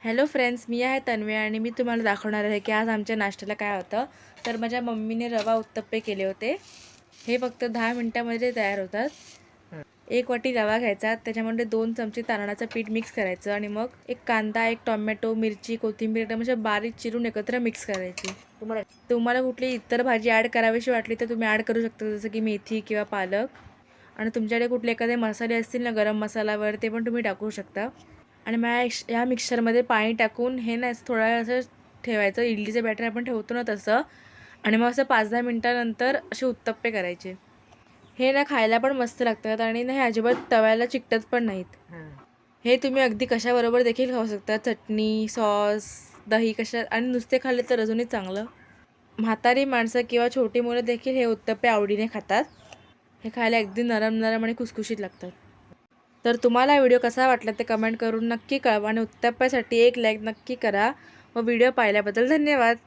Hello friends, मी आहे तन्वी आणि मी तुम्हाला दाखवणार आहे की आज आमच्या नाश्त्याला काय होतं. तर माझ्या मम्मीने रवा उत्तप्पे केले होते. हे फक्त 10 मिनिटांमध्ये तयार होतात. एक वाटी रवा घ्यायचा, त्याच्यामध्ये 2 चमचे तांदळाचं पीठ मिक्स करायचं आणि मग एक कांदा, एक टोमॅटो, मिरची, कोथिंबीर एकदम अशा बारीक चिरून एकत्र मिक्स करायची. तुम्हाला कुठली इतर भाजी ॲड करावीशी वाटली तर तुम्ही ॲड करू शकता, जसं की मेथी किंवा पालक. आणि तुमच्याकडे कुठले एखादे मसाले असतील ना, गरम मसाला वगैरे, ते पण तुम्ही टाकू शकता. आणि मग या मिक्सरमध्ये पाणी टाकून हे ना थोडा वेळ असं ठेवायचं, इडलीचं बॅटर आपण ठेवतो ना तसं. आणि मग असं 5-10 मिनटानंतर असे उत्तप्पे करायचे. हे ना खायला पण मस्त लागतात आणि ना हे अजिबात तव्याला चिकटत पण नाहीत. हे तुम्ही अगदी कशाबरोबर देखील खाऊ शकता, चटणी, सॉस, दही कशा, आणि नुसते खाल्ले तर अजूनही चांगलं. म्हातारी माणसं किंवा छोटी मुलं देखील हे उत्तप्पे आवडीने खातात. हे खायला अगदी नरम नरम आणि खुसखुशीत लागतात. तर तुम्हाला व्हिडिओ कसा वाटला ते कमेंट करून नक्की कळवा आणि उत्तप्प्यासाठी एक लाईक नक्की करा. व व्हिडिओ पाहिल्याबद्दल धन्यवाद.